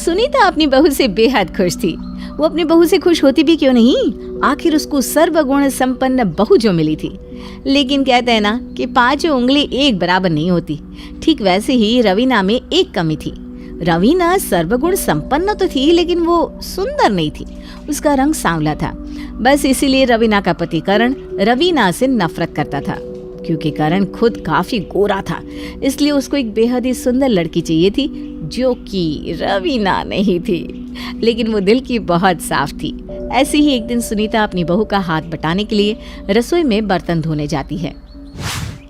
सुनीता अपनी बहू से बेहद खुश थी। वो अपनी बहू से खुश होती भी क्यों नहीं, आखिर उसको सर्वगुण संपन्न बहू जो मिली थी। लेकिन कहते हैं ना कि 5 उंगली एक बराबर नहीं होती। ठीक वैसे ही रवीना में एक कमी थी। रवीना सर्वगुण संपन्न तो थी, लेकिन वो सुंदर नहीं थी। उसका रंग सांवला था। बस इसीलिए रवीना का पति करण रवीना से नफरत करता था। क्योंकि करण खुद काफी गोरा था, इसलिए उसको एक बेहद ही सुंदर लड़की चाहिए थी, जो कि रवीना नहीं थी। लेकिन वो दिल की बहुत साफ थी। ऐसे ही एक दिन सुनीता अपनी बहू का हाथ बटाने के लिए रसोई में बर्तन धोने जाती है।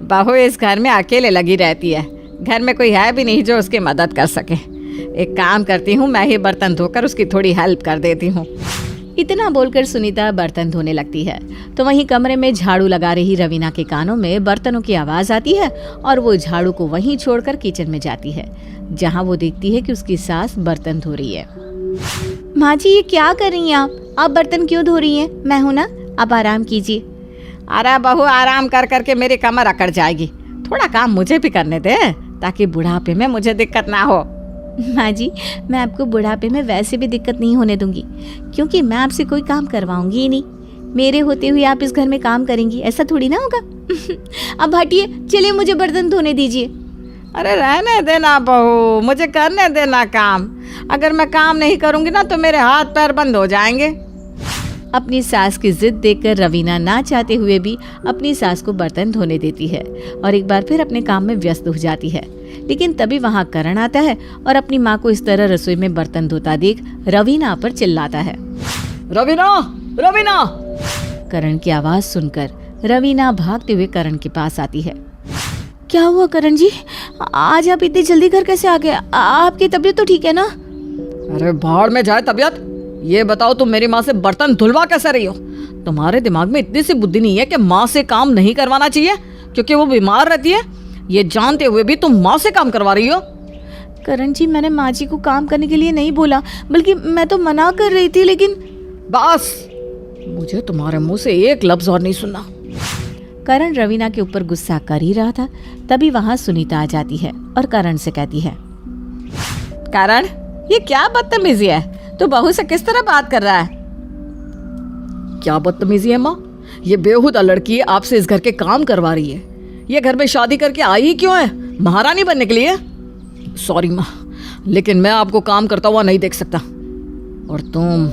बहू इस घर में अकेले लगी रहती है, घर में कोई है भी नहीं जो उसकी मदद कर सके। एक काम करती हूँ, मैं ही बर्तन धोकर उसकी थोड़ी हेल्प कर देती हूँ। इतना बोलकर सुनीता बर्तन धोने लगती है तो वहीं कमरे में झाड़ू लगा रही रवीना के कानों में बर्तनों की आवाज आती है और वो झाड़ू को वहीं छोड़कर किचन में जाती है, जहां वो देखती है कि उसकी सास बर्तन धो रही है। माँ जी, ये क्या कर रही हैं आप बर्तन क्यों धो रही हैं? मैं हूं ना, आप आराम कीजिए। अरे बहू, आराम कर करके मेरी कमर अकड़ जाएगी। थोड़ा काम मुझे भी करने दे, ताकि बुढ़ापे में मुझे दिक्कत ना हो। माँ जी, मैं आपको बुढ़ापे में वैसे भी दिक्कत नहीं होने दूंगी, क्योंकि मैं आपसे कोई काम करवाऊंगी ही नहीं। मेरे होते हुए आप इस घर में काम करेंगी, ऐसा थोड़ी ना होगा। अब हटिए, चलिए मुझे बर्तन धोने दीजिए। अरे रहने देना बहू, मुझे करने देना काम। अगर मैं काम नहीं करूंगी ना तो मेरे हाथ पैर बंद हो जाएंगे। अपनी सास की जिद देखकर रवीना ना चाहते हुए भी अपनी सास को बर्तन धोने देती है और एक बार फिर अपने काम में व्यस्त हो जाती है। लेकिन तभी वहां करण आता है और अपनी माँ को इस तरह रसोई में बर्तन धोता देख रवीना पर चिल्लाता है। रवीना, रवीना! करण की आवाज सुनकर रवीना भागते हुए करण के पास आती है। क्या हुआ करण जी, आज आप इतनी जल्दी घर कैसे आ गए? आपकी तबीयत तो ठीक है ना? अरे भाड़ में जाए तबीयत। ये बताओ, तुम मेरी माँ से बर्तन धुलवा कैसे रही हो? तुम्हारे दिमाग में इतनी सी बुद्धि नहीं है कि माँ से काम नहीं करवाना चाहिए क्योंकि वो बीमार रहती है? ये जानते हुए भी तुम माँ से काम करवा रही हो। करण जी, मैंने माँ जी को काम करने के लिए नहीं बोला, बल्कि मैं तो मना कर रही थी। लेकिन बस, मुझे तुम्हारे मुंह से एक लफ्ज और नहीं सुनना। करण रवीना के ऊपर गुस्सा कर ही रहा था, तभी वहां सुनीता आ जाती है और करण से कहती है। करण, ये क्या बदतमीजी है? तू बहू से किस तरह बात कर रहा है? क्या बदतमीजी है माँ? ये बेहुदा लड़की आपसे इस घर के काम करवा रही है। ये घर में शादी करके आई ही क्यों है? महारानी बनने के लिए? सॉरी माँ, लेकिन मैं आपको काम करता हुआ नहीं देख सकता। और तुम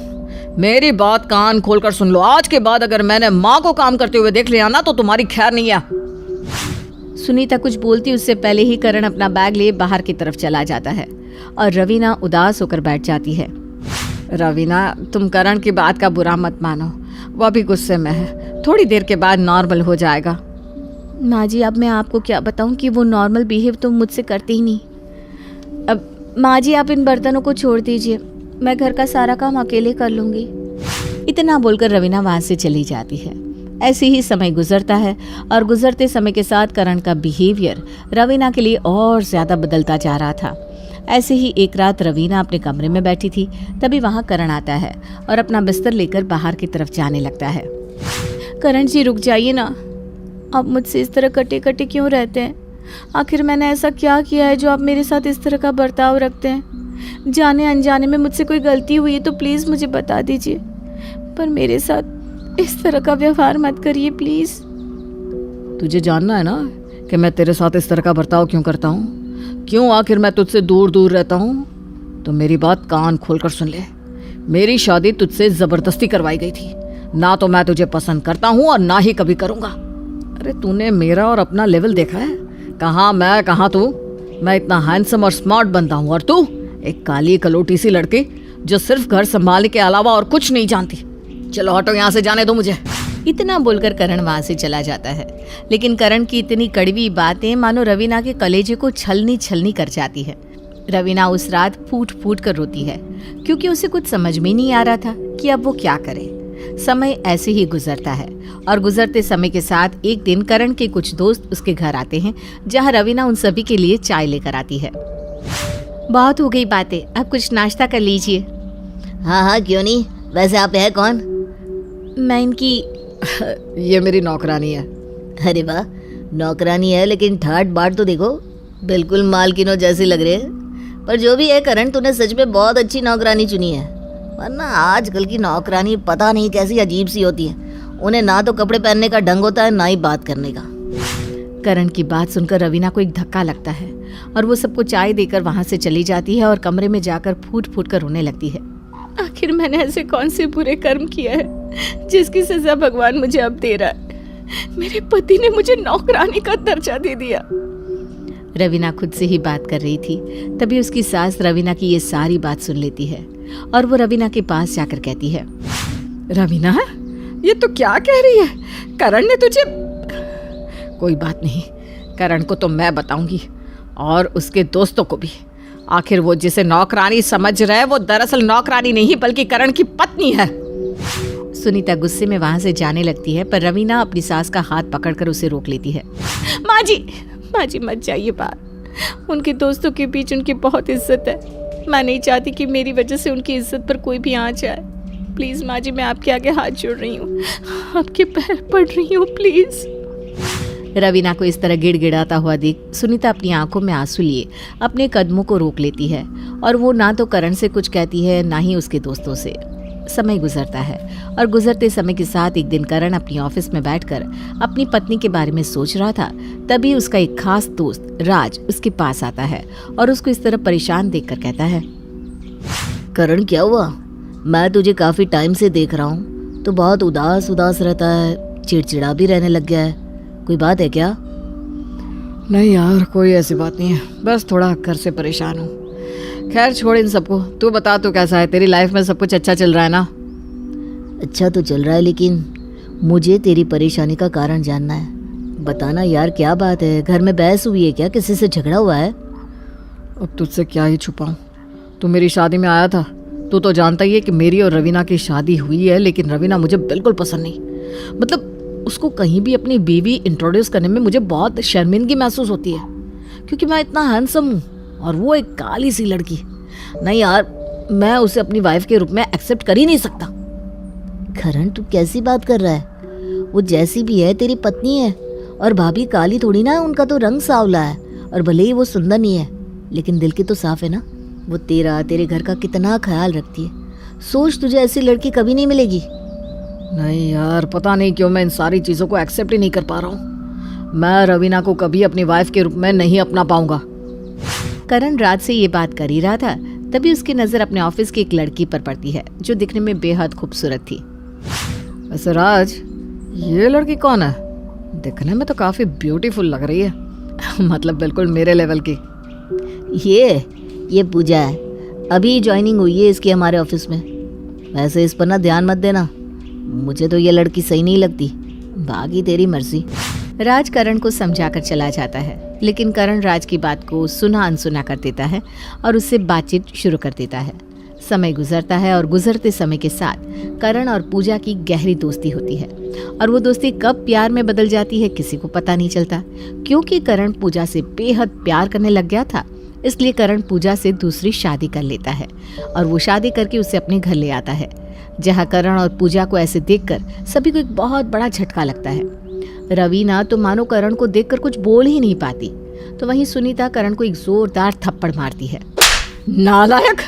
मेरी बात कान खोलकर सुन लो, आज के बाद अगर मैंने माँ को काम करते हुए देख लिया ना तो तुम्हारी खैर नहीं है। सुनीता कुछ बोलती उससे पहले ही करण अपना बैग लिए बाहर की तरफ चला जाता है और रवीना उदास होकर बैठ जाती है। रवीना, तुम करण की बात का बुरा मत मानो, वो अभी गुस्से में है, थोड़ी देर के बाद नॉर्मल हो जाएगा। माँ जी, अब मैं आपको क्या बताऊँ कि वो नॉर्मल बिहेव तो मुझसे करती ही नहीं। अब माँ जी, आप इन बर्तनों को छोड़ दीजिए, मैं घर का सारा काम अकेले कर लूँगी। इतना बोलकर रवीना वहाँ से चली जाती है। ऐसे ही समय गुजरता है और गुजरते समय के साथ करण का बिहेवियर रवीना के लिए और ज़्यादा बदलता जा रहा था। ऐसे ही एक रात रवीना अपने कमरे में बैठी थी, तभी वहाँ करण आता है और अपना बिस्तर लेकर बाहर की तरफ जाने लगता है। करण जी, रुक जाइए ना, आप मुझसे इस तरह कटे कटे क्यों रहते हैं? आखिर मैंने ऐसा क्या किया है जो आप मेरे साथ इस तरह का बर्ताव रखते हैं? जाने अनजाने में मुझसे कोई गलती हुई है तो प्लीज़ मुझे बता दीजिए, पर मेरे साथ इस तरह का व्यवहार मत करिए प्लीज़। तुझे जानना है ना कि मैं तेरे साथ इस तरह का बर्ताव क्यों करता हूँ? क्यों आखिर मैं तुझसे दूर दूर रहता हूँ? तो मेरी बात कान खोलकर सुन ले। मेरी शादी तुझसे ज़बरदस्ती करवाई गई थी। ना तो मैं तुझे पसंद करता हूँ और ना ही कभी करूँगा। अरे तूने मेरा और अपना लेवल देखा है? कहाँ मैं, कहाँ तू? मैं इतना हैंडसम और स्मार्ट बनता हूँ और तू एक काली कलोटी सी लड़की जो सिर्फ घर संभालने के अलावा और कुछ नहीं जानती। चलो हटो यहाँ से, जाने दो मुझे। इतना बोलकर करण वहाँ से चला जाता है। लेकिन करण की इतनी कड़वी बातें मानो रवीना के कलेजे को छलनी छलनी कर जाती है। रवीना उस रात फूट फूट कर रोती है, क्योंकि उसे कुछ समझ में नहीं आ रहा था कि अब वो क्या करे। समय ऐसे ही गुजरता है और गुजरते समय के साथ एक दिन करण के कुछ दोस्त उसके घर आते हैं, जहाँ रवीना उन सभी के लिए चाय लेकर आती है। बहुत हो गई बातें, अब कुछ नाश्ता कर लीजिए। हाँ हाँ, क्यों नहीं। वैसे आप है कौन? मैं इनकी ये मेरी नौकरानी है। अरे वाह, नौकरानी है लेकिन ठाट बाट तो देखो, बिल्कुल मालकिनों जैसे लग रहे हैं। पर जो भी है करण, तूने सच में बहुत अच्छी नौकरानी चुनी है, वरना आजकल की नौकरानी पता नहीं कैसी अजीब सी होती है। उन्हें ना तो कपड़े पहनने का ढंग होता है, ना ही बात करने का। करण की बात सुनकर रवीना को एक धक्का लगता है और वो सबको चाय देकर वहां से चली जाती है और कमरे में जाकर फूट फूट कर रोने लगती है। आखिर मैंने ऐसे कौन से बुरे कर्म किया है जिसकी सजा भगवान मुझे अब दे रहा है। मेरे पति ने मुझे नौकरानी का दर्जा दे दिया। रवीना खुद से ही बात कर रही थी, तभी उसकी सास रवीना की ये सारी बात सुन लेती है और वो रवीना के पास जाकर कहती है, रवीना, ये तो क्या कह रही है? करण ने तुझे... कोई बात नहीं, करण को तो मैं बताऊंगी और उसके दोस्तों को भी। आखिर वो जिसे नौकरानी समझ रहे वो दरअसल नौकरानी नहीं बल्कि करण की पत्नी है। सुनीता गुस्से में वहां से जाने लगती है, पर रवीना अपनी सास का हाथ पकड़कर उसे रोक लेती है। माँ जी मत जाइए बाहर। उनके दोस्तों के बीच उनकी बहुत इज्जत है। मैं नहीं चाहती कि मेरी वजह से उनकी इज्जत पर कोई भी आँच आए। प्लीज माँ जी, मैं आपके आगे हाथ जोड़ रही हूँ, आपके पैर पड़ रही हूँ, प्लीज। रवीना को इस तरह गिड़गिड़ाता हुआ देख सुनीता अपनी आंखों में आंसू लिए अपने कदमों को रोक लेती है और वो ना तो करण से कुछ कहती है ना ही उसके दोस्तों से। समय गुजरता है और गुजरते समय के साथ एक दिन करण अपनी ऑफिस में बैठकर अपनी पत्नी के बारे में सोच रहा था, तभी उसका एक खास दोस्त राज उसके पास आता है और उसको इस तरह परेशान देखकर कहता है, करण क्या हुआ? मैं तुझे काफी टाइम से देख रहा हूँ, तो बहुत उदास रहता है, चिड़चिड़ा भी रहने लग गया है। कोई बात है क्या? नहीं यार, कोई ऐसी बात नहीं है, बस थोड़ा घर से परेशान हूँ। खैर छोड़ इन सबको, तू बता तू कैसा है? तेरी लाइफ में सब कुछ अच्छा चल रहा है ना? अच्छा तो चल रहा है, लेकिन मुझे तेरी परेशानी का कारण जानना है। बताना यार, क्या बात है? घर में बहस हुई है क्या? किसी से झगड़ा हुआ है? अब तुझसे क्या ही छुपाऊं, तू मेरी शादी में आया था। तू तो जानता ही है कि मेरी और रवीना की शादी हुई है, लेकिन रवीना मुझे बिल्कुल पसंद नहीं। मतलब उसको कहीं भी अपनी बीवी इंट्रोड्यूस करने में मुझे बहुत शर्मिंदगी महसूस होती है, क्योंकि मैं इतना हैंडसम हूँ और वो एक काली सी लड़की। नहीं यार, मैं उसे अपनी वाइफ के रूप में एक्सेप्ट कर ही नहीं सकता। करण, तू कैसी बात कर रहा है? वो जैसी भी है तेरी पत्नी है, और भाभी काली थोड़ी ना है, उनका तो रंग सांवला है। और भले ही वो सुंदर नहीं है, लेकिन दिल की तो साफ है ना। वो तेरे घर का कितना ख्याल रखती है। सोच, तुझे ऐसी लड़की कभी नहीं मिलेगी। नहीं यार, पता नहीं क्यों मैं इन सारी चीज़ों को एक्सेप्ट ही नहीं कर पा रहा हूँ। मैं रवीना को कभी अपनी वाइफ के रूप में नहीं अपना पाऊंगा। करण रात से ये बात कर ही रहा था, तभी उसकी नजर अपने ऑफिस की एक लड़की पर पड़ती है जो दिखने में बेहद खूबसूरत थी। वैसे राज, ये लड़की कौन है? दिखने में तो काफ़ी ब्यूटीफुल लग रही है। मतलब बिल्कुल मेरे लेवल की। ये पूजा है, अभी ज्वाइनिंग हुई है इसकी हमारे ऑफिस में। वैसे इस पर ना ध्यान मत देना, मुझे तो ये लड़की सही नहीं लगती, बाकी तेरी मर्जी। राज करण को समझाकर चला जाता है, लेकिन करण राज की बात को सुना अनसुना कर देता है और उससे बातचीत शुरू कर देता है। समय गुजरता है और गुजरते समय के साथ करण और पूजा की गहरी दोस्ती होती है, और वो दोस्ती कब प्यार में बदल जाती है किसी को पता नहीं चलता। क्योंकि करण पूजा से बेहद प्यार करने लग गया था, इसलिए करण पूजा से दूसरी शादी कर लेता है और वो शादी करके उसे अपने घर ले आता है, जहाँ करण और पूजा को ऐसे देखकर सभी को एक बहुत बड़ा झटका लगता है। रवीना तो मानो करण को देखकर कुछ बोल ही नहीं पाती, तो वहीं सुनीता करण को एक जोरदार थप्पड़ मारती है। नालायक,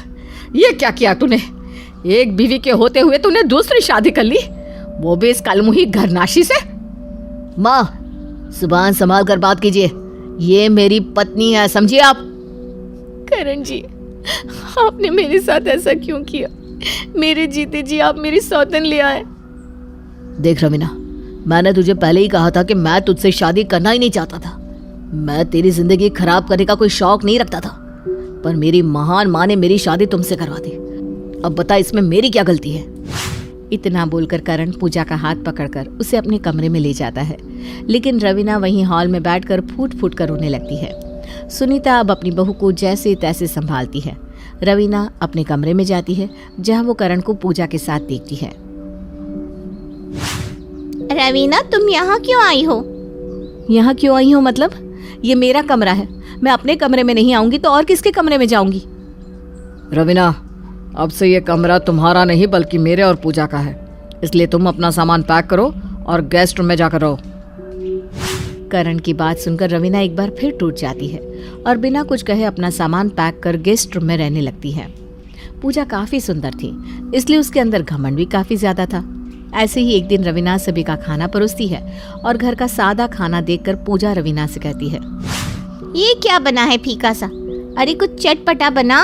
ये क्या किया तूने? एक बीवी के होते हुए तूने दूसरी शादी कर ली, वो भी इस कलमुही घरनाशी से। माँ, जुबान संभाल कर बात कीजिए, ये मेरी पत्नी है, समझिए आप। करण जी, आपने मेरे साथ ऐसा क्यों किया? मेरे जीते जी आप मेरी सौतन ले आए। देख रवीना, मैंने तुझे पहले ही कहा था कि मैं तुझसे शादी करना ही नहीं चाहता था। मैं तेरी जिंदगी खराब करने का कोई शौक नहीं रखता था, पर मेरी महान माँ ने मेरी शादी तुमसे करवा दी। अब बता, इसमें मेरी क्या गलती है? इतना बोलकर करण पूजा का हाथ पकड़कर उसे अपने कमरे में ले जाता है, लेकिन रवीना वहीं हॉल में बैठकर फूट फूट कर रोने लगती है। सुनीता अब अपनी बहू को जैसे तैसे संभालती है। रवीना अपने कमरे में जाती है, जहां वो करण को पूजा के साथ देखती है। रवीना, तुम यहाँ क्यों आई हो? यहाँ क्यों आई हो मतलब? ये मेरा कमरा है, मैं अपने कमरे में नहीं आऊंगी तो और किसके कमरे में जाऊंगी? रवीना, अब से ये कमरा तुम्हारा नहीं बल्कि मेरे और पूजा का है, इसलिए तुम अपना सामान पैक करो और गेस्ट रूम में जाकर रहो। करण की बात सुनकर रवीना एक बार फिर टूट जाती है और बिना कुछ कहे अपना सामान पैक कर गेस्ट रूम में रहने लगती है। पूजा काफी सुंदर थी, इसलिए उसके अंदर घमंड भी काफी ज्यादा था। ऐसे ही एक दिन रवीना सभी का खाना परोसती है और घर का सादा खाना देखकर पूजा रवीना से कहती है, ये क्या बना है फीका सा? अरे कुछ चटपटा बना,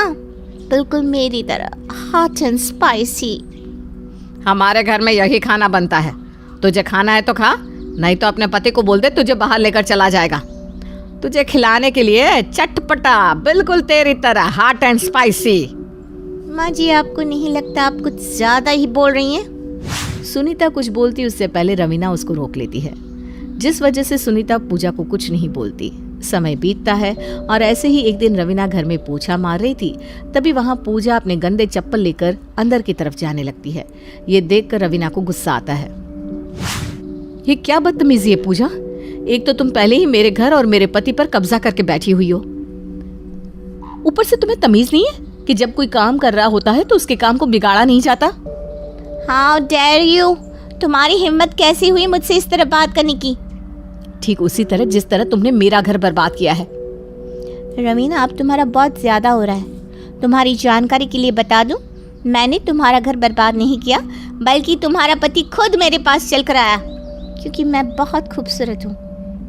बिल्कुल मेरी तरह, हॉट एंड स्पाइसी। हमारे घर में यही खाना बनता है, तुझे खाना है तो खा, नहीं तो अपने पति को बोल दे तुझे बाहर लेकर चला जाएगा। तुझे खिलाने के लिए चटपटा, बिल्कुल तेरी तरह, हॉट एंड स्पाइसी। माँ जी, आपको नहीं लगता आप कुछ ज्यादा ही बोल रही हैं? सुनीता कुछ बोलती उससे पहले रवीना उसको रोक लेती है, जिस वजह से सुनीता पूजा को कुछ नहीं बोलती। समय बीतता है और ऐसे ही एक दिन रवीना घर में पोछा मार रही थी, तभी वहां पूजा अपने गंदे चप्पल लेकर अंदर की तरफ जाने लगती है। ये देखकर रवीना को गुस्सा आता है। ये क्या बदतमीजी है पूजा, एक तो तुम पहले ही मेरे घर और मेरे पति पर कब्जा करके बैठी हुई हो, ऊपर से तुम्हें तमीज नहीं है कि जब कोई काम कर रहा होता है तो उसके काम को बिगाड़ा नहीं जाता। हाउ डेयर यू, तुम्हारी हिम्मत कैसी हुई मुझसे इस तरह बात करने की? ठीक उसी तरह जिस तरह तुमने मेरा घर बर्बाद किया है। रवीना, अब तुम्हारा बहुत ज्यादा हो रहा है। तुम्हारी जानकारी के लिए बता दूं, मैंने तुम्हारा घर बर्बाद नहीं किया, बल्कि तुम्हारा पति खुद मेरे पास चल कर आया, क्योंकि मैं बहुत खूबसूरत हूँ।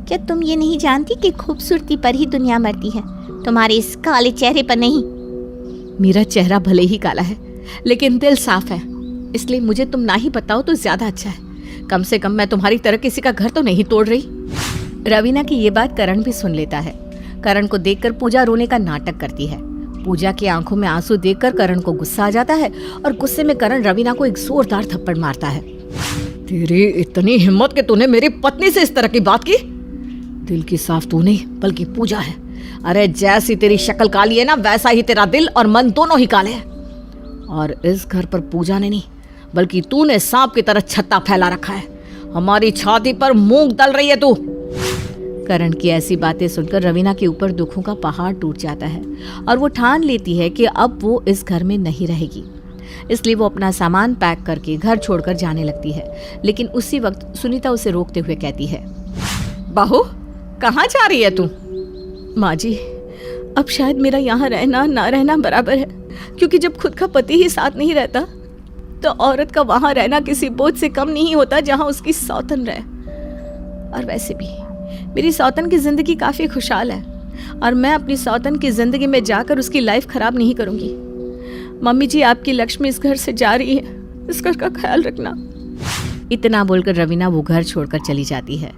क्या तुम ये नहीं जानती कि खूबसूरती पर ही दुनिया मरती है, तुम्हारे इस काले चेहरे पर नहीं। मेरा चेहरा भले ही काला है, लेकिन दिल साफ है, इसलिए मुझे तुम ना ही बताओ तो ज्यादा अच्छा है। कम से कम मैं तुम्हारी तरह किसी का घर तो नहीं तोड़ रही। रवीना की ये बात करण भी सुन लेता है। करण को देखकर पूजा रोने का नाटक करती है। पूजा की आंखों में आंसू देखकर करण को गुस्सा आ जाता है और गुस्से में करण रवीना को एक जोरदार थप्पड़ मारता है। तेरी इतनी हिम्मत कि तूने मेरी पत्नी से इस तरह की बात की? दिल की साफ तू नहीं बल्कि पूजा है। अरे जैसी तेरी शक्ल काली है ना, वैसा ही तेरा दिल और मन दोनों ही काले हैं। और इस घर पर पूजा ने नहीं बल्कि तूने सांप की तरह छत्ता फैला रखा है। हमारी छाती पर मूंग दल रही है तू। करण की ऐसी बातें सुनकर रवीना के ऊपर दुखों का पहाड़ टूट जाता है और वो ठान लेती है कि अब वो इस घर में नहीं रहेगी। इसलिए वो अपना सामान पैक करके घर छोड़कर जाने लगती है। लेकिन उसी वक्त सुनीता उसे रोकते हुए कहती है, बहू कहाँ जा रही है तू? माँ जी, अब शायद मेरा यहाँ रहना ना रहना बराबर है, क्योंकि जब खुद का पति ही साथ नहीं रहता तो औरत का वहाँ रहना किसी बोझ से कम नहीं होता जहाँ उसकी सौतन रहे। और वैसे भी मेरी सौतन की जिंदगी काफ़ी खुशहाल है और मैं अपनी सौतन की जिंदगी में जाकर उसकी लाइफ खराब नहीं करूँगी। मम्मी जी, आपकी लक्ष्मी इस घर से जा रही है, इस घर का ख्याल रखना। इतना बोलकर रवीना वो घर छोड़कर चली जाती है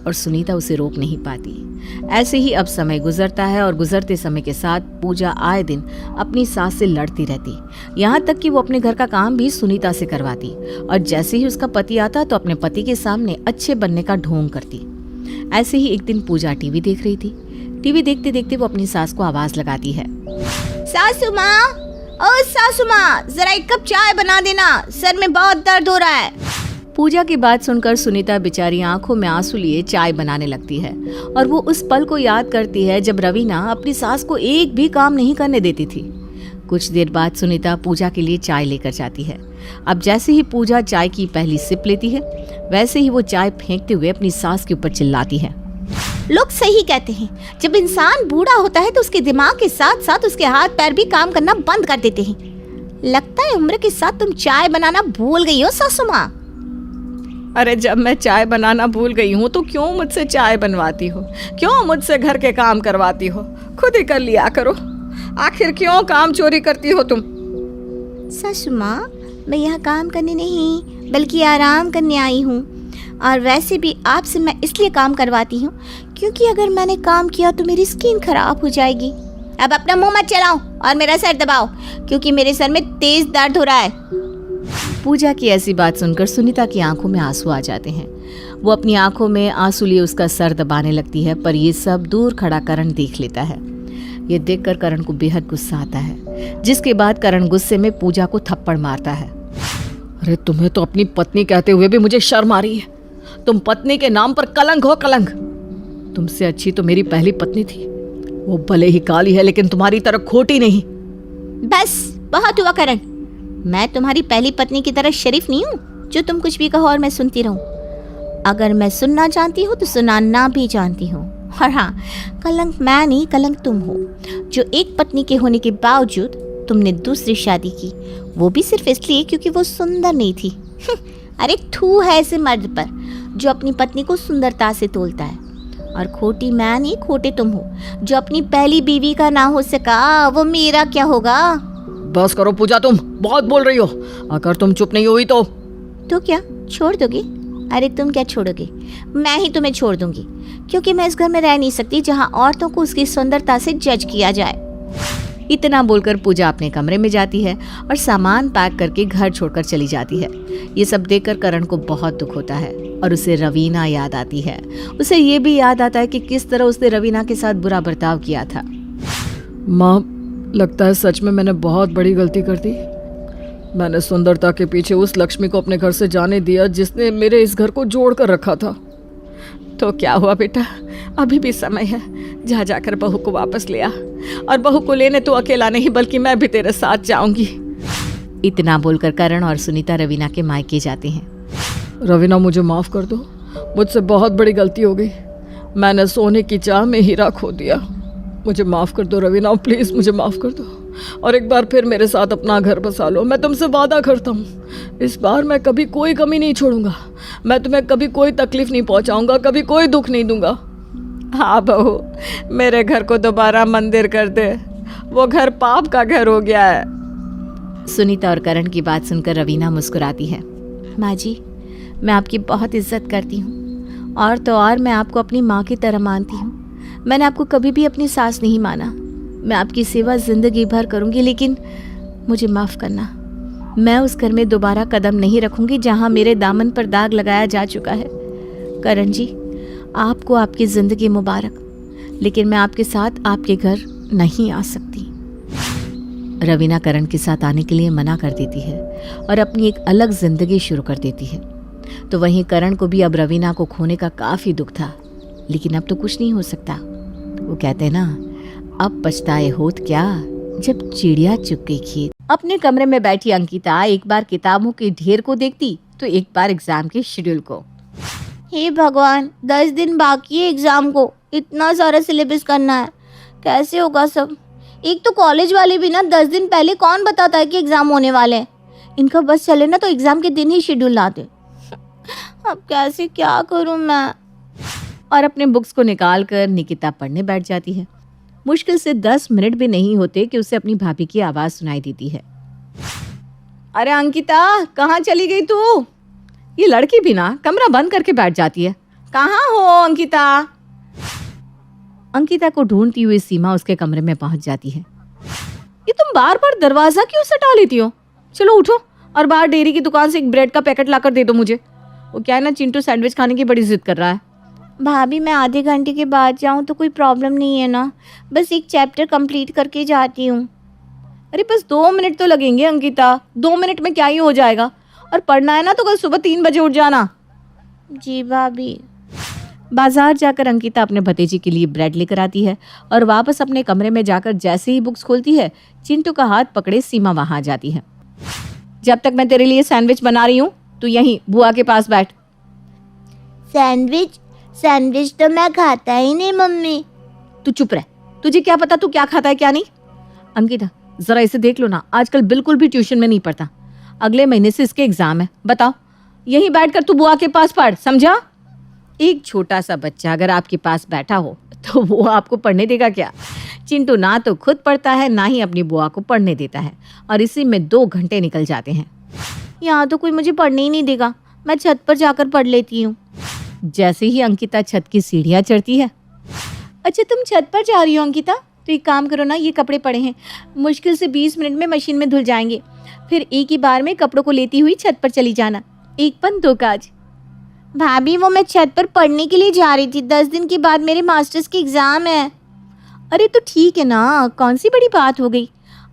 और सुनीता उसे रोक नहीं पाती। ऐसे ही अब समय गुजरता है और गुजरते समय के साथ पूजा आए दिन अपनी सास से लड़ती रहती, यहाँ तक कि वो अपने घर का काम भी सुनीता से करवाती और जैसे ही उसका पति आता तो अपने पति के सामने अच्छे बनने का ढोंग करती। ऐसे ही एक दिन पूजा टीवी देख रही थी। टीवी देखते देखते वो अपनी सास को आवाज लगाती है, सासू माँ, ओ सासू माँ, जरा एक कप चाय बना देना, सर में बहुत दर्द हो रहा है। पूजा की बात सुनकर सुनीता बेचारी आंखों में आंसू लिए चाय बनाने लगती है और वो उस पल को याद करती है जब रवीना अपनी सास को एक भी काम नहीं करने देती थी। कुछ देर बाद सुनीता पूजा के लिए चाय लेकर जाती है। अब जैसे ही पूजा चाय की पहली सिप लेती है, वैसे ही वो चाय फेंकते हुए अपनी सास के ऊपर चिल्लाती है। लोग सही कहते हैं, जब इंसान बूढ़ा होता है तो उसके दिमाग के साथ साथ उसके हाथ पैर भी काम करना बंद कर देते हैं। लगता है उम्र के साथ तुम चाय बनाना भूल गई हो सासू माँ। अरे जब मैं चाय बनाना भूल गई हूँ तो क्यों मुझसे चाय बनवाती हो? क्यों मुझसे घर के काम करवाती हो? खुद ही कर लिया करो। आखिर क्यों काम चोरी करती हो तुम? सासू माँ, मैं यहाँ काम करने नहीं बल्कि आराम करने आई हूँ। और वैसे भी आपसे मैं इसलिए काम करवाती हूँ क्योंकि अगर मैंने काम किया तो मेरी स्किन खराब हो जाएगी। अब अपना मुंह मत चलाओ और मेरा सर दबाओ, क्योंकि मेरे सर में तेज दर्द हो रहा है। पूजा की ऐसी बात सुनकर सुनीता की आंखों में आंसू आ जाते हैं। वो अपनी आंखों में आंसू लिए उसका सर दबाने लगती है, पर ये सब दूर खड़ा करण देख लेता है। ये देखकर करण को बेहद गुस्सा आता है, जिसके बाद करण गुस्से में पूजा को थप्पड़ मारता है। अरे तुम्हें तो अपनी पत्नी कहते हुए भी मुझे शर्म आ रही है। तुम पत्नी के नाम पर कलंक हो, कलंक। तुमसे अच्छी तो मेरी पहली पत्नी थी। वो भले ही काली है लेकिन तुम्हारी तरह खोटी नहीं। बस बहुत हुआ करण, मैं तुम्हारी पहली पत्नी की तरह शरीफ नहीं हूँ जो तुम कुछ भी कहो और मैं सुनती रहूं। अगर मैं सुनना जानती हूँ तो सुनाना भी जानती हूँ। और हाँ, कलंक मैं नहीं, कलंक तुम हो, जो एक पत्नी के होने के बावजूद तुमने दूसरी शादी की, वो भी सिर्फ इसलिए क्योंकि वो सुंदर नहीं थी। अरे थू है ऐसे मर्द पर जो अपनी पत्नी को सुंदरता से तोलता है। और खोटी मैं नहीं, खोटे तुम हो, जो अपनी पहली बीवी का ना हो सका, वो मेरा क्या होगा। बस करो पूजा, तुम बहुत बोल रही हो। अगर तुम चुप नहीं हुई तो क्या छोड़ दोगे? अरे तुम क्या छोड़ोगे, मैं ही तुम्हें छोड़ दूंगी, क्योंकि मैं इस घर में रह नहीं सकती जहाँ औरतों को उसकी सुंदरता से जज किया जाए। इतना बोलकर पूजा अपने कमरे में जाती है और सामान पैक करके घर छोड़कर चली जाती है। ये सब देखकर करण को बहुत दुख होता है और उसे रवीना याद आती है। उसे ये भी याद आता है कि किस तरह उसने रवीना के साथ बुरा बर्ताव किया था। माँ, लगता है सच में मैंने बहुत बड़ी गलती कर दी। मैंने सुंदरता के पीछे उस लक्ष्मी को अपने घर से जाने दिया जिसने मेरे इस घर को जोड़ कर रखा था। तो क्या हुआ बेटा, अभी भी समय है, जा जाकर बहू को वापस ले आ। और बहू को लेने तो अकेला नहीं बल्कि मैं भी तेरे साथ जाऊंगी। इतना बोलकर करण और सुनीता रवीना के मायके जाते हैं। रवीना, मुझे माफ कर दो, मुझसे बहुत बड़ी गलती हो गई। मैंने सोने की चाह में हीरा खो दिया। मुझे माफ कर दो रवीना, प्लीज मुझे माफ कर दो और एक बार फिर मेरे साथ अपना घर बसा लो। मैं तुमसे वादा करता हूँ, इस बार मैं कभी कोई कमी नहीं छोड़ूंगा। मैं तुम्हें कभी कोई तकलीफ नहीं पहुंचाऊंगा, कभी कोई दुख नहीं दूंगा। हाँ बहू, मेरे घर को दोबारा मंदिर कर दे, वो घर पाप का घर हो गया है। सुनीता और करण की बात सुनकर रवीना मुस्कुराती है। माँ जी, मैं आपकी बहुत इज्जत करती हूँ और तो और मैं आपको अपनी माँ की तरह मानती हूँ। मैंने आपको कभी भी अपनी सास नहीं माना। मैं आपकी सेवा जिंदगी भर करूँगी, लेकिन मुझे माफ़ करना, मैं उस घर में दोबारा कदम नहीं रखूँगी जहाँ मेरे दामन पर दाग लगाया जा चुका है। करण जी, आपको आपकी ज़िंदगी मुबारक, लेकिन मैं आपके साथ आपके घर नहीं आ सकती। रवीना करण के साथ आने के लिए मना कर देती है और अपनी एक अलग ज़िंदगी शुरू कर देती है। तो वहीं करण को भी अब रवीना को खोने का काफ़ी दुख था, लेकिन अब तो कुछ नहीं हो सकता। वो कहते हैं ना, अब पछताए होत क्या जब चिड़िया चुग गई खेत। अपने कमरे में बैठी अंकिता एक बार किताबों के ढेर को देखती तो एक बार एग्जाम के शेड्यूल को। हे भगवान, 10 दिन बाकी है एग्जाम को, इतना सारा सिलेबस करना है, कैसे होगा सब। एक तो कॉलेज वाले भी ना 10 दिन पहले कौन बताता है कि एग्जाम होने वाले हैं। इनका बस चले ना तो एग्जाम के दिन ही शेड्यूल लाते। अब कैसे क्या करूं मैं। और अपने बुक्स को निकाल कर निकिता पढ़ने बैठ जाती है। मुश्किल से 10 मिनट भी नहीं होते कि उसे अपनी भाभी की आवाज़ सुनाई देती है। अरे अंकिता, कहाँ चली गई तू? ये लड़की भी ना कमरा बंद करके बैठ जाती है। कहाँ हो अंकिता? अंकिता को ढूंढती हुई सीमा उसके कमरे में पहुंच जाती है। ये तुम बार बार दरवाजा क्यों सटा लेती हो? चलो उठो और बाहर डेयरी की दुकान से एक ब्रेड का पैकेट लाकर दे दो मुझे। वो क्या है ना, चिंटू सैंडविच खाने की बड़ी जिद कर रहा है। भाभी, मैं आधे घंटे के बाद जाऊं तो कोई प्रॉब्लम नहीं है ना, बस एक चैप्टर कंप्लीट करके जाती हूँ। अरे बस 2 मिनट तो लगेंगे अंकिता, 2 मिनट में क्या ही हो जाएगा। और पढ़ना है ना तो कल सुबह 3 बजे उठ जाना। जी भाभी। बाजार जाकर अंकिता अपने भतीजी के लिए ब्रेड लेकर आती है और वापस अपने कमरे में जाकर जैसे ही बुक्स खोलती है, चिंटू का हाथ पकड़े सीमा वहां आ जाती है। जब तक मैं तेरे लिए सैंडविच बना रही हूँ, तू यहीं बुआ के पास बैठ। सैंडविच तो मैं खाता ही नहीं मम्मी। तू चुप रह, तुझे क्या पता तू क्या खाता है क्या नहीं। अंकिता, जरा इसे देख लो ना, आजकल बिल्कुल भी ट्यूशन में नहीं पढ़ता। अगले महीने से इसके एग्जाम है। बताओ, यहीं बैठकर तू बुआ के पास पढ़, समझा? एक छोटा सा बच्चा अगर आपके पास बैठा हो तो वो आपको पढ़ने देगा क्या? चिंटू ना तो खुद पढ़ता है, ना ही अपनी बुआ को पढ़ने देता है, और इसी में 2 घंटे निकल जाते हैं। यहाँ तो कोई मुझे पढ़ने ही नहीं देगा, मैं छत पर जाकर पढ़ लेती हूँ। जैसे ही अंकिता छत की सीढ़ियाँ चढ़ती है। अच्छा, तुम छत पर जा रही हो अंकिता? तो एक काम करो ना, ये कपड़े पड़े हैं, मुश्किल से 20 मिनट में मशीन में धुल जाएंगे। फिर एक ही बार में कपड़ों को लेती हुई छत पर चली जाना। 1 पन 2 काज। भाभी, वो मैं छत पर पढ़ने के लिए जा रही थी, 10 दिन के बाद मेरे मास्टर्स की एग्ज़ाम है। अरे तो ठीक है ना, कौन सी बड़ी बात हो गई।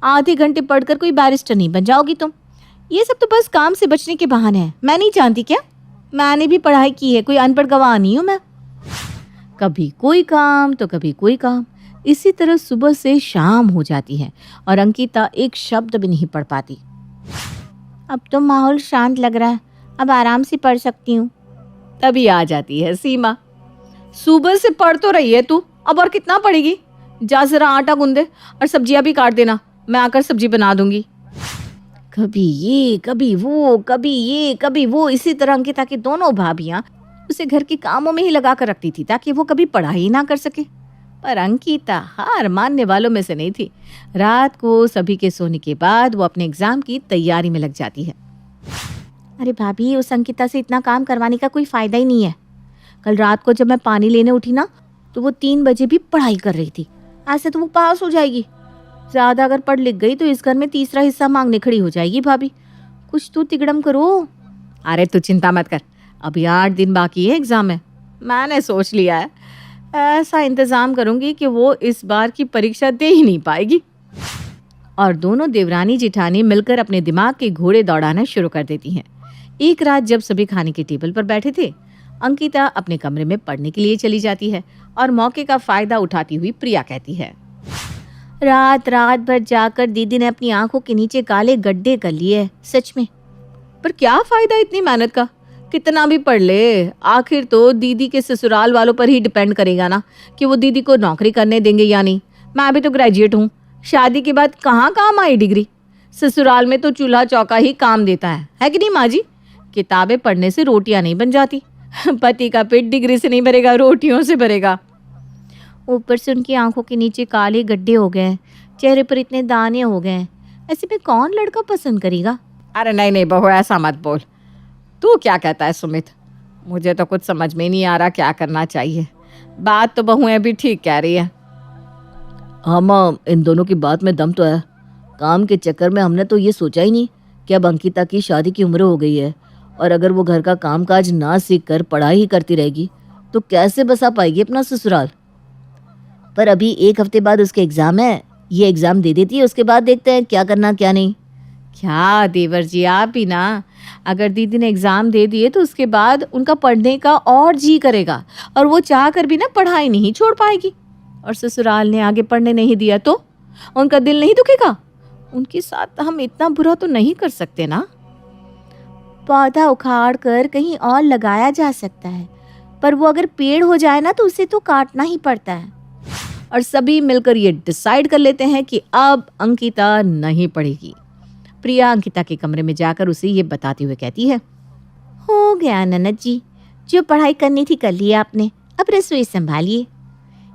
आधे घंटे पढ़कर कोई बैरिस्टर नहीं बन जाओगी तुम। ये सब तो बस काम से बचने के बहाने हैं। मैं नहीं जानती क्या? मैंने भी पढ़ाई की है, कोई अनपढ़ गवाह नहीं हूँ मैं। कभी कोई काम तो कभी कोई काम, इसी तरह सुबह से शाम हो जाती है और अंकिता एक शब्द भी नहीं पढ़ पाती। अब तो माहौल शांत लग रहा है, अब आराम से पढ़ सकती हूँ। तभी आ जाती है सीमा। सुबह से पढ़ तो रही है तू, अब और कितना पढ़ेगी? जा जरा आटा गूंदे और सब्जियां भी काट देना, मैं आकर सब्जी बना दूंगी। कभी ये कभी वो, कभी ये कभी वो, इसी तरह अंकिता की दोनों भाभियां उसे घर के कामों में ही लगा कर रखती थी ताकि वो कभी पढ़ाई ना कर सके। पर अंकिता हार मानने वालों में से नहीं थी। रात को सभी के सोने के बाद वो अपने एग्जाम की तैयारी में लग जाती है। अरे भाभी, उस अंकिता से इतना काम करवाने का कोई फायदा ही नहीं है। कल रात को जब मैं पानी लेने उठी ना, तो वो 3 बजे भी पढ़ाई कर रही थी। ऐसे तो वो पास हो जाएगी, ज्यादा अगर पढ़ लिख गई तो इस घर में तीसरा हिस्सा मांगने खड़ी हो जाएगी। भाभी कुछ तो तिगड़म करो। अरे तू चिंता मत कर, अभी 8 दिन बाकी है एग्जाम में। मैंने सोच लिया है, ऐसा इंतजाम करूंगी कि वो इस बार की परीक्षा दे ही नहीं पाएगी। और दोनों देवरानी जिठानी मिलकर अपने दिमाग के घोड़े दौड़ाना शुरू कर देती हैं। एक रात जब सभी खाने के टेबल पर बैठे थे, अंकिता अपने कमरे में पढ़ने के लिए चली जाती है और मौके का फायदा उठाती हुई प्रिया कहती है, रात रात भर जाकर दीदी ने अपनी आंखों के नीचे काले गड्ढे कर लिए, सच में। पर क्या फायदा इतनी मेहनत का? कितना भी पढ़ ले, आखिर तो दीदी के ससुराल वालों पर ही डिपेंड करेगा ना कि वो दीदी को नौकरी करने देंगे या नहीं। मैं भी तो ग्रेजुएट हूँ, शादी के बाद कहाँ काम आई डिग्री? ससुराल में तो चूल्हा चौका ही काम देता है कि नहीं माँ जी? किताबें पढ़ने से रोटियां नहीं बन जाती। पति का पेट डिग्री से नहीं भरेगा, रोटियों से भरेगा। ऊपर से उनकी आंखों के नीचे काले गड्ढे हो गए, चेहरे पर इतने दाने हो गए, ऐसे में कौन लड़का पसंद करेगा? अरे नहीं नहीं बहू, ऐसा मत बोल। तू क्या कहता है सुमित? मुझे तो कुछ समझ में नहीं आ रहा क्या करना चाहिए। बात तो बहुएं भी ठीक कह रही है। हाँ माँ, इन दोनों की बात में दम तो है। काम के चक्कर में हमने तो ये सोचा ही नहीं कि अब अंकिता की शादी की उम्र हो गई है, और अगर वो घर का कामकाज ना सीख कर पढ़ाई ही करती रहेगी तो कैसे बसा पाएगी अपना ससुराल। पर अभी 1 हफ्ते बाद उसके एग्जाम है, ये एग्जाम दे देती है, उसके बाद देखते हैं क्या करना क्या नहीं। क्या देवर जी, आप भी ना, अगर दीदी ने एग्जाम दे दिए तो उसके बाद उनका पढ़ने का और जी करेगा और वो चाह कर भी ना पढ़ाई नहीं छोड़ पाएगी। और ससुराल ने आगे पढ़ने नहीं दिया तो उनका दिल नहीं दुखेगा? उनके साथ हम इतना बुरा तो नहीं कर सकते ना। पौधा उखाड़ कर कहीं और लगाया जा सकता है, पर वो अगर पेड़ हो जाए ना तो उसे तो काटना ही पड़ता है। और सभी मिलकर ये डिसाइड कर लेते हैं कि अब अंकिता नहीं पढ़ेगी। प्रिया अंकिता के कमरे में जाकर उसे ये बताते हुए कहती है, हो गया ननद जी, जो पढ़ाई करनी थी कर ली आपने, अब रसोई संभालिए।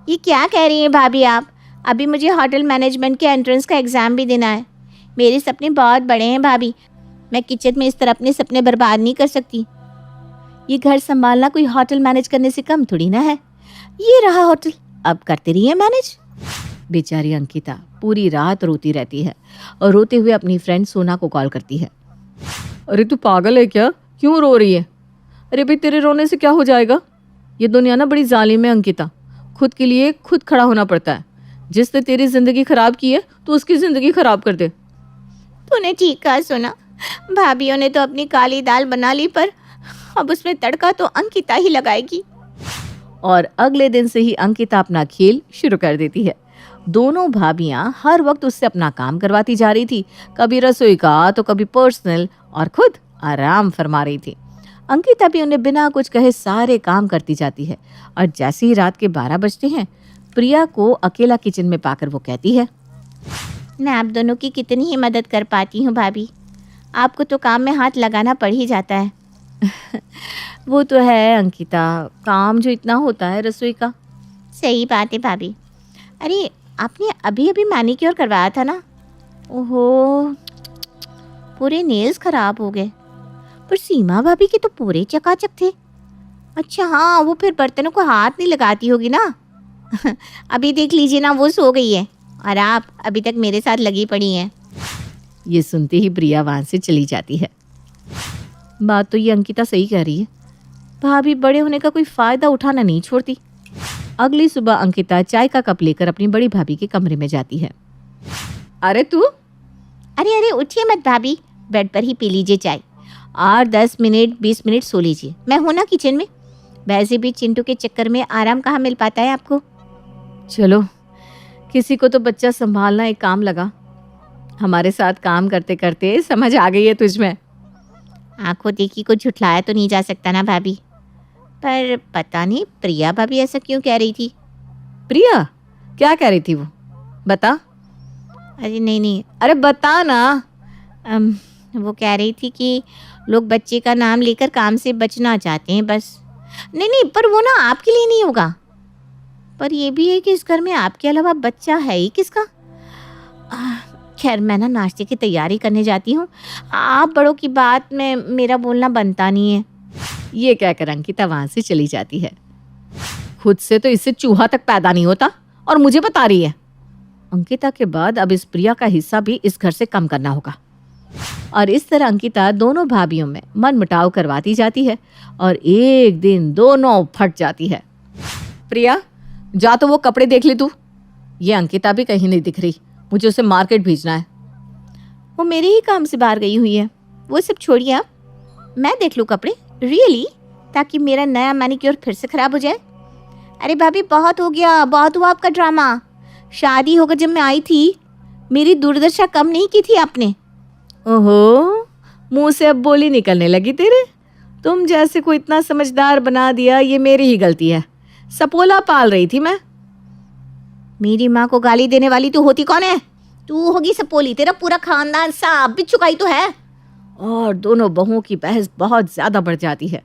ये क्या कह रही हैं भाभी आप? अभी मुझे होटल मैनेजमेंट के एंट्रेंस का एग्ज़ाम भी देना है। मेरे सपने बहुत बड़े हैं भाभी, मैं किचन में इस तरह अपने सपने बर्बाद नहीं कर सकती। ये घर संभालना कोई होटल मैनेज करने से कम थोड़ी ना है। ये रहा होटल, अब करते रहिए मैनेज। बेचारी अंकिता पूरी रात रोती रहती है और रोते हुए अपनी फ्रेंड सोना को कॉल करती है। अरे तू पागल है क्या? क्यों रो रही है? अरे भाई, तेरे रोने से क्या हो जाएगा? ये दुनिया ना बड़ी जालिम है अंकिता, खुद के लिए खुद खड़ा होना पड़ता है। जिसने तेरी जिंदगी खराब की है तो उसकी जिंदगी खराब कर दे। तूने ठीक कहा सोना, भाभीियों ने तो अपनी काली दाल बना ली, पर अब उसमें तड़का तो अंकिता ही लगाएगी। और अगले दिन से ही अंकिता अपना खेल शुरू कर देती है। दोनों भाभियां हर वक्त उससे अपना काम करवाती जा रही थी, कभी रसोई का तो कभी पर्सनल, और खुद आराम फरमा रही थी। अंकिता भी उन्हें बिना कुछ कहे सारे काम करती जाती है। और जैसे ही रात के 12 बजते हैं, प्रिया को अकेला किचन में पाकर वो कहती है, मैं आप दोनों की कितनी ही मदद कर पाती हूँ भाभी, आपको तो काम में हाथ लगाना पड़ ही जाता है। वो तो है अंकिता, काम जो इतना होता है रसोई का। सही बात है भाभी। अरे आपने अभी अभी मैनिक्योर करवाया था ना? ओहो, पूरे नेल्स खराब हो गए। पर सीमा भाभी के तो पूरे चकाचक थे। अच्छा हाँ, वो फिर बर्तनों को हाथ नहीं लगाती होगी ना। अभी देख लीजिए ना, वो सो गई है और आप अभी तक मेरे साथ लगी पड़ी हैं। ये सुनते ही प्रिया वहाँ से चली जाती है। बात तो ये अंकिता सही कह रही है, भाभी बड़े होने का कोई फ़ायदा उठाना नहीं छोड़ती। अगली सुबह अंकिता चाय का कप लेकर अपनी बड़ी भाभी के कमरे में जाती है। अरे तू? अरे उठिए मत भाभी, बेड पर ही पी लीजिए चाय और 10 मिनट 20 मिनट सो लीजिए, मैं हूं ना किचन में। वैसे भी चिंटू के चक्कर में आराम कहाँ मिल पाता है आपको। चलो, किसी को तो बच्चा संभालना एक काम लगा। हमारे साथ काम करते करते समझ आ गई है तुझमें। आंखों देखी को झुठलाया तो नहीं जा सकता ना भाभी। पर पता नहीं प्रिया भाभी ऐसा क्यों कह रही थी। प्रिया क्या कह रही थी वो, बता। अरे नहीं, अरे बता ना। वो कह रही थी कि लोग बच्चे का नाम लेकर काम से बचना चाहते हैं बस। नहीं, पर वो ना आपके लिए नहीं होगा। पर ये भी है कि इस घर में आपके अलावा बच्चा है ही किसका। खैर मैं ना नाश्ते की तैयारी करने जाती हूँ। आप बड़ों की बात में मेरा बोलना बनता नहीं है। ये कहकर अंकिता वहां से चली जाती है। खुद से तो इससे चूहा तक पैदा नहीं होता और मुझे बता रही है। अंकिता के बाद अब इस प्रिया का हिस्सा भी इस घर से कम करना होगा। और इस तरह अंकिता दोनों भाभियों में मनमुटाव करवाती जाती है और एक दिन दोनों फट जाती है। प्रिया जा तो वो कपड़े देख ले तू। ये अंकिता भी कहीं नहीं दिख रही, मुझे उसे मार्केट भेजना है। वो मेरे ही काम से बाहर गई हुई है। वो सब छोड़िए आप, मैं देख लूँ कपड़े। रियली? ताकि मेरा नया मैनिक्योर फिर से खराब हो जाए। अरे भाभी बहुत हो गया, बहुत हुआ आपका ड्रामा। शादी होकर जब मैं आई थी मेरी दुर्दशा कम नहीं की थी आपने। ओहो, मुंह से अब बोली निकलने लगी तेरे। तुम जैसे को इतना समझदार बना दिया, ये मेरी ही गलती है। सपोला पाल रही थी मैं। मेरी माँ को गाली देने वाली तू होती कौन है? तू होगी सपोली, तेरा पूरा खानदान सांप बिच्छू का ही तो है। और दोनों बहुओं की बहस बहुत ज्यादा बढ़ जाती है।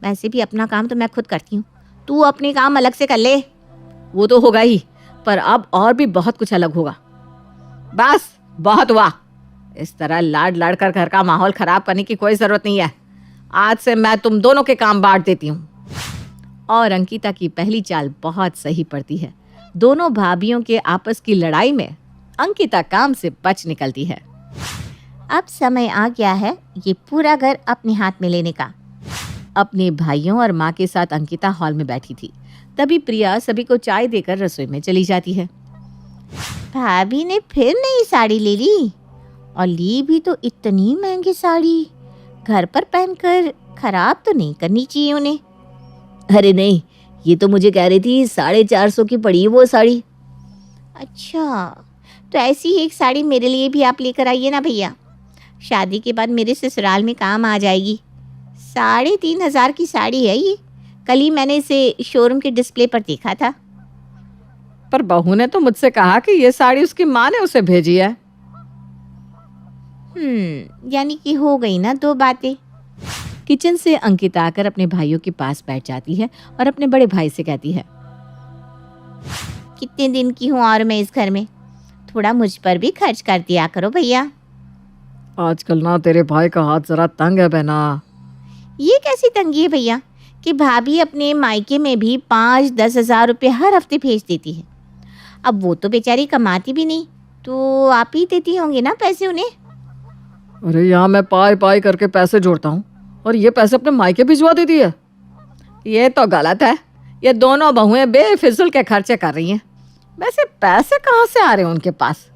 वैसे भी अपना काम तो मैं खुद करती हूँ, तू अपने काम अलग से कर ले। वो तो होगा ही, पर अब और भी बहुत कुछ अलग होगा। बस बहुत हुआ। इस तरह लाड लाड कर घर का माहौल खराब करने की कोई जरूरत नहीं है। आज से मैं तुम दोनों के काम बांट देती हूँ। और अंकिता की पहली चाल बहुत सही पड़ती है। दोनों भाभियों के आपस की लड़ाई में अंकिता काम से बच निकलती है। अब समय आ गया है ये पूरा घर अपने हाथ में लेने का। अपने भाइयों और माँ के साथ अंकिता हॉल में बैठी थी। तभी प्रिया सभी को चाय देकर रसोई में चली जाती है। भाभी ने फिर नई साड़ी ले ली, और ली भी तो इतनी महंगी साड़ी। घर पर पहनकर खराब तो नहीं करनी चाहिए उन्हें। अरे नहीं, ये तो मुझे कह रही थी 450 की पड़ी है वो साड़ी। अच्छा, तो ऐसी ही एक साड़ी मेरे लिए भी आप लेकर आइए ना भैया। शादी के बाद मेरे ससुराल में काम आ जाएगी। 3,500 की साड़ी है ये। कल ही मैंने इसे शोरूम के डिस्प्ले पर देखा था। पर बहू ने तो मुझसे कहा कि ये साड़ी उसकी माँ ने उसे भेजी है। यानी कि हो गई ना दो बातें। किचन से अंकिता आकर अपने भाइयों के पास बैठ जाती है और अपने बड़े भाई से कहती है, कितने दिन की हूँ और मैं इस घर में, थोड़ा मुझ पर भी खर्च कर दिया करो भैया। आजकल ना तेरे भाई का हाथ जरा तंग है बहना। ये कैसी तंगी है भैया कि भाभी अपने मायके में भी 5-10 हज़ार रुपये हर हफ्ते भेज देती है। अब वो तो बेचारी कमाती भी नहीं, तो आप ही देती होंगे ना पैसे उन्हें। अरे यहाँ मैं पाई पाई करके पैसे जोड़ता हूँ और ये पैसे अपने मायके भिजवा देती है। ये तो गलत है। ये दोनों बहुएं बेफिजूल के खर्चे कर रही हैं। वैसे पैसे कहाँ से आ रहे हैं उनके पास?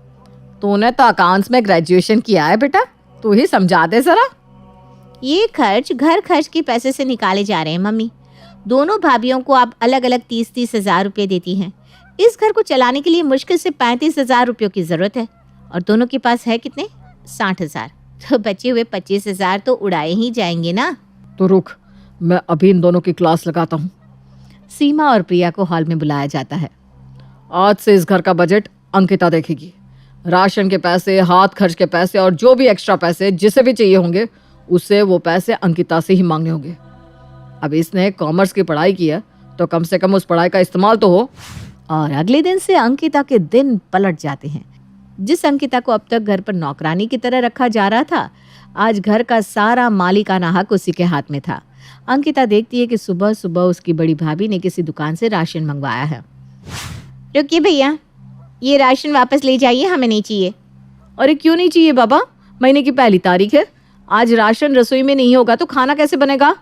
तूने तो अकाउंट्स में ग्रेजुएशन किया है बेटा, तू ही समझा दे जरा। ये खर्च घर खर्च के पैसे से निकाले जा रहे हैं मम्मी। दोनों भाभियों को आप अलग अलग 30-30 हज़ार रुपये देती हैं। इस घर को चलाने के लिए मुश्किल से 35 हज़ार रुपयों की ज़रूरत है, और दोनों के पास है कितने? 60 हज़ार। तो बचे हुए 25 हज़ार तो उड़ाए ही जाएंगे ना। तो रुक, मैं अभी इन दोनों की क्लास लगाता हूँ। सीमा और प्रिया को हॉल में बुलाया जाता है। आज से इस घर का बजट अंकिता देखेगी। राशन के पैसे, हाथ खर्च के पैसे और जो भी एक्स्ट्रा पैसे जिसे भी चाहिए होंगे उसे वो पैसे अंकिता से ही मांगने होंगे। अब इसने कॉमर्स की पढ़ाई की है तो कम से कम उस पढ़ाई का इस्तेमाल तो हो। और अगले दिन से अंकिता के दिन पलट जाते हैं। जिस अंकिता को अब तक घर पर नौकरानी की तरह रखा जा रहा था, आज घर का सारा मालिकाना हक उसी के हाथ में था। अंकिता देखती है कि सुबह सुबह उसकी बड़ी भाभी ने किसी दुकान से राशन मंगवाया है। रुकिए भैया, ये राशन वापस ले जाइए, हमें नहीं चाहिए। अरे क्यों नहीं चाहिए बाबा? महीने की पहली तारीख है। आज राशन रसोई में नहीं होगा तो खाना कैसे बनेगा?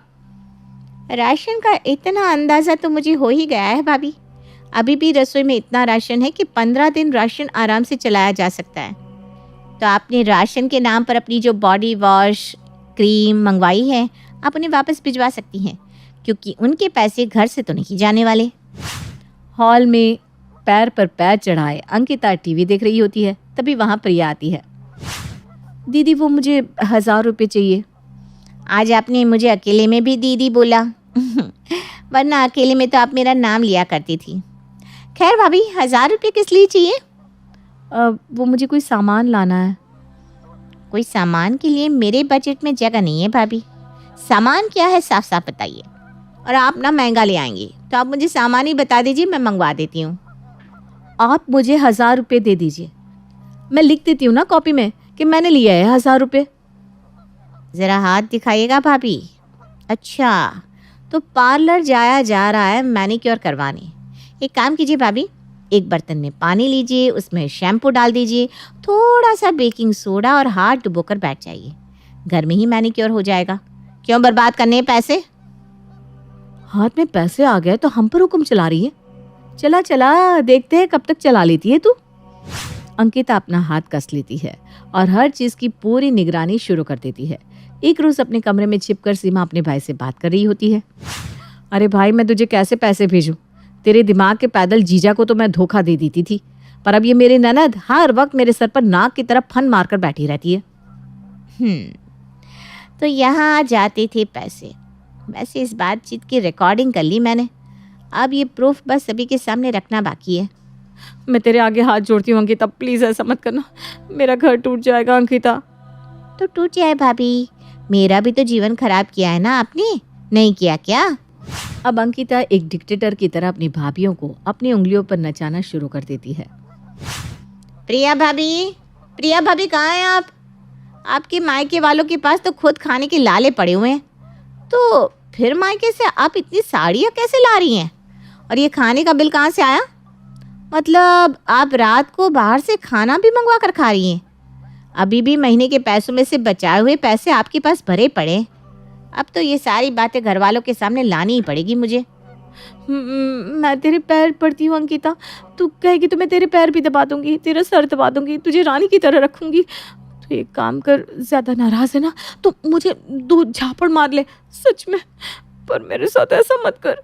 राशन का इतना अंदाज़ा तो मुझे हो ही गया है भाभी। अभी भी रसोई में इतना राशन है कि 15 दिन राशन आराम से चलाया जा सकता है। तो आपने राशन के नाम पर अपनी जो बॉडी वॉश, क्रीम मंगवाई है, आप उन्हें वापस भिजवा सकती हैं, क्योंकि उनके पैसे घर से तो नहीं जाने वाले। हॉल में पैर पर पैर चढ़ाए अंकिता टीवी देख रही होती है। तभी वहाँ प्रिया आती है। दीदी वो मुझे 1000 रुपये चाहिए। आज आपने मुझे अकेले में भी दीदी बोला, वरना अकेले में तो आप मेरा नाम लिया करती थी। खैर भाभी, 1000 रुपये किस लिए चाहिए? वो मुझे कोई सामान लाना है। कोई सामान के लिए मेरे बजट में जगह नहीं है भाभी। सामान क्या है साफ साफ बताइए। और आप ना महंगा ले आएंगे तो आप मुझे सामान ही बता दीजिए, मैं मंगवा देती हूँ। आप मुझे 1000 रुपये दे दीजिए, मैं लिख देती हूँ ना कॉपी में कि मैंने लिया है 1000 रुपये। ज़रा हाथ दिखाइएगा भाभी। अच्छा, तो पार्लर जाया जा रहा है मैनिक्योर करवाने। एक काम कीजिए भाभी, एक बर्तन में पानी लीजिए, उसमें शैम्पू डाल दीजिए, थोड़ा सा बेकिंग सोडा और हाथ डुबोकर बैठ जाइए। घर में ही मैनिक्योर हो जाएगा। क्यों बर्बाद करने हैं पैसे? हाथ में पैसे आ गए तो हम पर हुक्म चला रही है। चला चला, देखते हैं कब तक चला लेती है तू। अंकिता अपना हाथ कस लेती है और हर चीज की पूरी निगरानी शुरू कर देती है। एक रोज अपने कमरे में छिपकर सीमा अपने भाई से बात कर रही होती है। अरे भाई, मैं तुझे कैसे पैसे भेजूं? तेरे दिमाग के पैदल जीजा को तो मैं धोखा दे देती थी, पर अब ये मेरी ननद हर वक्त मेरे सर पर नाक की तरफ फन मारकर बैठी रहती है। तो यहाँ आ जाते थे पैसे। वैसे इस बातचीत की रिकॉर्डिंग कर ली मैंने। अब ये प्रूफ बस सभी के सामने रखना बाकी है। मैं तेरे आगे हाथ जोड़ती हूँ अंकिता, प्लीज ऐसा मत करना, मेरा घर टूट जाएगा। अंकिता, तो टूट जाए भाभी, मेरा भी तो जीवन खराब किया है ना आपने, नहीं किया क्या? अब अंकिता एक डिक्टेटर की तरह अपनी भाभियों को अपनी उंगलियों पर नचाना शुरू कर देती है। प्रिया भाभी कहाँ हैं आप? आपके मायके वालों के पास तो खुद खाने के लाले पड़े हुए हैं, तो फिर मायके से आप इतनी साड़ियाँ कैसे ला रही हैं? और ये खाने का बिल कहाँ से आया? मतलब आप रात को बाहर से खाना भी मंगवा कर खा रही हैं? अभी भी महीने के पैसों में से बचाए हुए पैसे आपके पास भरे पड़े। अब तो ये सारी बातें घर वालों के सामने लानी ही पड़ेगी मुझे। मैं तेरे पैर पड़ती हूँ अंकिता, तू कहेगी तो मैं तेरे पैर भी दबा दूंगी, तेरा सर दबा दूंगी, तुझे रानी की तरह रखूंगी। तो एक काम कर, ज्यादा नाराज है ना तो मुझे 2 झापड़ मार ले, सच में, पर मेरे साथ ऐसा मत कर।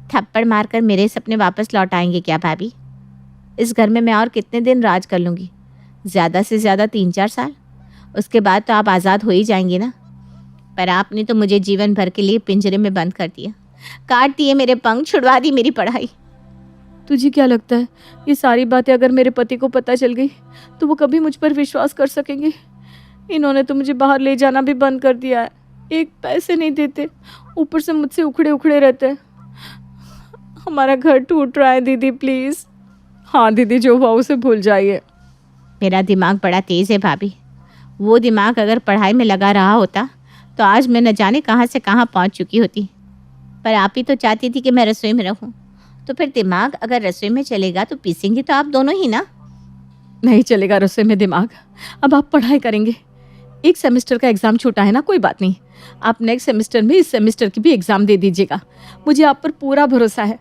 थप्पड़ मारकर मेरे सपने वापस लौट आएंगे क्या भाभी? इस घर में मैं और कितने दिन राज कर लूँगी? ज़्यादा से ज़्यादा 3-4 साल। उसके बाद तो आप आज़ाद हो ही जाएंगे ना। पर आपने तो मुझे जीवन भर के लिए पिंजरे में बंद कर दिया, काट दिए मेरे पंख, छुड़वा दी मेरी पढ़ाई। तुझे क्या लगता है ये सारी बातें अगर मेरे पति को पता चल गई तो वो कभी मुझ पर विश्वास कर सकेंगे? इन्होंने तो मुझे बाहर ले जाना भी बंद कर दिया है, एक पैसे नहीं देते, ऊपर से मुझसे उखड़े उखड़े रहते हैं। हमारा घर टूट रहा है दीदी, प्लीज़। हाँ दीदी, जो हुआ उसे भूल जाइए। मेरा दिमाग बड़ा तेज़ है भाभी। वो दिमाग अगर पढ़ाई में लगा रहा होता तो आज मैं न जाने कहाँ से कहाँ पहुँच चुकी होती। पर आप ही तो चाहती थी कि मैं रसोई में रहूँ, तो फिर दिमाग अगर रसोई में चलेगा तो पीसेंगे तो आप दोनों ही ना। नहीं चलेगा रसोई में दिमाग, अब आप पढ़ाई करेंगे। एक सेमेस्टर का एग्ज़ाम छूटा है ना, कोई बात नहीं, आप नेक्स्ट सेमेस्टर में इस सेमेस्टर की भी एग्ज़ाम दे दीजिएगा। मुझे आप पर पूरा भरोसा है,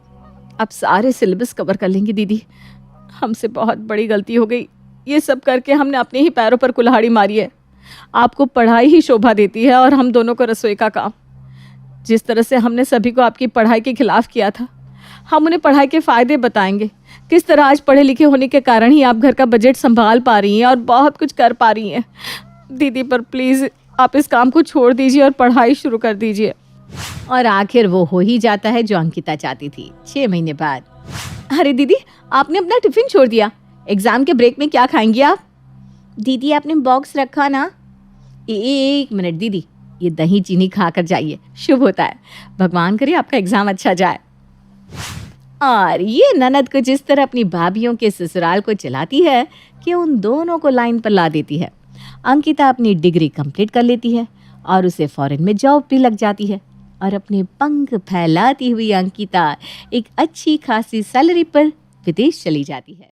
आप सारे सिलेबस कवर कर लेंगी दीदी। हमसे बहुत बड़ी गलती हो गई, ये सब करके हमने अपने ही पैरों पर कुल्हाड़ी मारी है। आपको पढ़ाई ही शोभा देती है और हम दोनों को रसोई का काम। जिस तरह से हमने सभी को आपकी पढ़ाई के खिलाफ किया था, हम उन्हें पढ़ाई के फ़ायदे बताएंगे। किस तरह आज पढ़े लिखे होने के कारण ही आप घर का बजट संभाल पा रही हैं और बहुत कुछ कर पा रही हैं। दीदी, पर प्लीज़ आप इस काम को छोड़ दीजिए और पढ़ाई शुरू कर दीजिए। और आखिर वो हो ही जाता है जो अंकिता चाहती थी। 6 महीने बाद। अरे दीदी, आपने अपना टिफ़िन छोड़ दिया, एग्ज़ाम के ब्रेक में क्या खाएंगी आप? दीदी आपने बॉक्स रखा ना। एक मिनट दीदी, ये दही चीनी खा कर जाइए, शुभ होता है। भगवान करे आपका एग्ज़ाम अच्छा जाए। और ये ननद को जिस तरह अपनी भाभियों के ससुराल को चलाती है कि उन दोनों को लाइन पर ला देती है। अंकिता अपनी डिग्री कंप्लीट कर लेती है और उसे फॉरेन में जॉब भी लग जाती है और अपने पंख फैलाती हुई अंकिता एक अच्छी खासी सैलरी पर विदेश चली जाती है।